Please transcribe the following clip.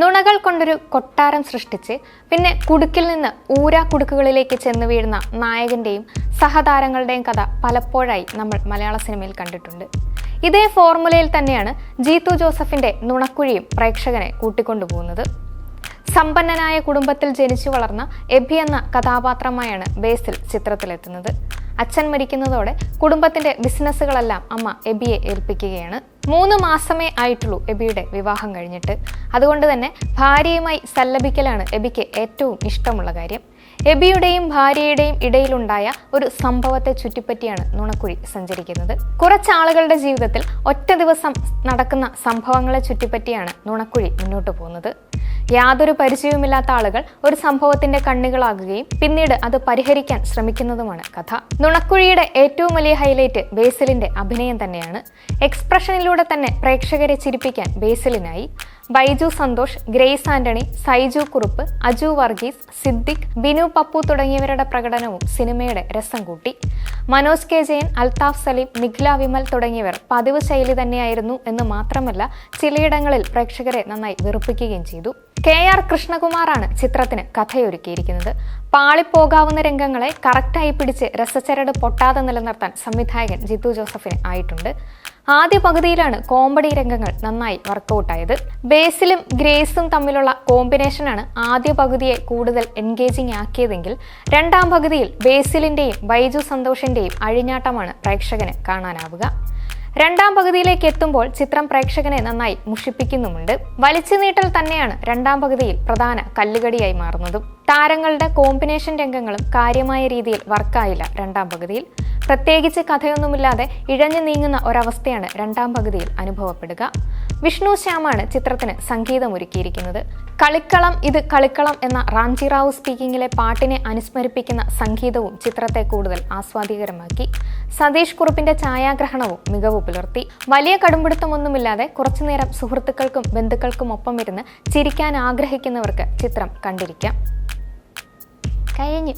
നുണകൾ കൊണ്ടൊരു കൊട്ടാരം സൃഷ്ടിച്ച് പിന്നെ കുടുക്കിൽ നിന്ന് ഊരാ കുടുക്കുകളിലേക്ക് ചെന്ന് വീഴുന്ന നായകന്റെയും സഹതാരങ്ങളുടെയും കഥ പലപ്പോഴായി നമ്മൾ മലയാള സിനിമയിൽ കണ്ടിട്ടുണ്ട്. ഇതേ ഫോർമുലയിൽ തന്നെയാണ് ജീത്തു ജോസഫിന്റെ നുണക്കുഴിയും പ്രേക്ഷകനെ കൂട്ടിക്കൊണ്ടുപോകുന്നത്. സമ്പന്നനായ കുടുംബത്തിൽ ജനിച്ചു വളർന്ന എബി എന്ന കഥാപാത്രമായാണ് ബേസിൽ ചിത്രത്തിലെത്തുന്നത്. അച്ഛൻ മരിക്കുന്നതോടെ കുടുംബത്തിന്റെ ബിസിനസ്സുകളെല്ലാം അമ്മ എബിയെ ഏൽപ്പിക്കുകയാണ്. 3 മാസമേ ആയിട്ടുള്ളൂ എബിയുടെ വിവാഹം കഴിഞ്ഞിട്ട്. അതുകൊണ്ട് തന്നെ ഭാര്യയുമായി സല്ലപിക്കലാണ് എബിക്ക് ഏറ്റവും ഇഷ്ടമുള്ള കാര്യം. എബിയുടെയും ഭാര്യയുടെയും ഇടയിലുണ്ടായ ഒരു സംഭവത്തെ ചുറ്റിപ്പറ്റിയാണ് നുണക്കുഴി സഞ്ചരിക്കുന്നത്. കുറച്ചാളുകളുടെ ജീവിതത്തിൽ ഒറ്റ ദിവസം നടക്കുന്ന സംഭവങ്ങളെ ചുറ്റിപ്പറ്റിയാണ് നുണക്കുഴി മുന്നോട്ട് പോകുന്നത്. യാതൊരു പരിചയവുമില്ലാത്ത ആളുകൾ ഒരു സംഭവത്തിന്റെ കണ്ണികളാകുകയും പിന്നീട് അത് പരിഹരിക്കാൻ ശ്രമിക്കുന്നതുമാണ് കഥ. നുണക്കുഴിയുടെ ഏറ്റവും വലിയ ഹൈലൈറ്റ് ബേസിലിന്റെ അഭിനയം തന്നെയാണ്. എക്സ്പ്രഷനിലൂടെ തന്നെ പ്രേക്ഷകരെ ചിരിപ്പിക്കാൻ ബേസിലിനായി. ബൈജു സന്തോഷ്, ഗ്രേസ് ആന്റണി, സൈജു കുറുപ്പ്, അജു വർഗീസ്, സിദ്ദിഖ്, ബിനു പപ്പു തുടങ്ങിയവരുടെ പ്രകടനവും സിനിമയുടെ രസം കൂട്ടി. മനോജ് കെ ജയൻ, അൽത്താഫ് സലീം, നിഖ്ല വിമൽ തുടങ്ങിയവർ പതിവ് ശൈലി തന്നെയായിരുന്നു എന്ന് മാത്രമല്ല ചിലയിടങ്ങളിൽ പ്രേക്ഷകരെ നന്നായി വെറുപ്പിക്കുകയും ചെയ്തു. KR കൃഷ്ണകുമാറാണ് ചിത്രത്തിന് കഥയൊരുക്കിയിരിക്കുന്നത്. പാളിപ്പോകാവുന്ന രംഗങ്ങളെ കറക്റ്റായി പിടിച്ച് രസച്ചരട് പൊട്ടാതെ നിലനിർത്താൻ സംവിധായകൻ ജീത്തു ജോസഫിന് ആയിട്ടുണ്ട്. ആദ്യ പകുതിയിലാണ് കോമഡി രംഗങ്ങൾ നന്നായി വർക്കൗട്ടായത്. ബേസിലും ഗ്രേസും തമ്മിലുള്ള കോമ്പിനേഷനാണ് ആദ്യ പകുതിയെ കൂടുതൽ എൻഗേജിംഗ് ആക്കിയതെങ്കിൽ രണ്ടാം പകുതിയിൽ ബേസിലിന്റെയും ബൈജു സന്തോഷിന്റെയും അഴിഞ്ഞാട്ടമാണ് പ്രേക്ഷകന് കാണാനാവുക. രണ്ടാം പകുതിയിലേക്ക് എത്തുമ്പോൾ ചിത്രം പ്രേക്ഷകനെ നന്നായി മുഷിപ്പിക്കുന്നുമുണ്ട്. വലിച്ചു നീട്ടൽ തന്നെയാണ് രണ്ടാം പകുതിയിൽ പ്രധാന കല്ലുകടിയായി മാറുന്നതും. താരങ്ങളുടെ കോമ്പിനേഷൻ രംഗങ്ങളും കാര്യമായ രീതിയിൽ വർക്കായില്ല രണ്ടാം പകുതിയിൽ. പ്രത്യേകിച്ച് കഥയൊന്നുമില്ലാതെ ഇഴഞ്ഞു നീങ്ങുന്ന ഒരവസ്ഥയാണ് രണ്ടാം പകുതിയിൽ അനുഭവപ്പെടുക. വിഷ്ണു ശ്യാമാണ് ചിത്രത്തിന് സംഗീതമൊരുക്കിയിരിക്കുന്നത്. കളിക്കളം ഇത് കളിക്കളം എന്ന റാംജി റാവു സ്പീക്കിങ്ങിലെ പാട്ടിനെ അനുസ്മരിപ്പിക്കുന്ന സംഗീതവും ചിത്രത്തെ കൂടുതൽ ആസ്വാദികരമാക്കി. സതീഷ് കുറുപ്പിന്റെ ഛായാഗ്രഹണവും മികവ് പുലർത്തി. വലിയ കടുംപിടുത്തമൊന്നുമില്ലാതെ കുറച്ചുനേരം സുഹൃത്തുക്കൾക്കും ബന്ധുക്കൾക്കും ഒപ്പം ഇരുന്ന് ചിരിക്കാൻ ആഗ്രഹിക്കുന്നവർക്ക് ചിത്രം കണ്ടിരിക്കാം. കഴിഞ്ഞു.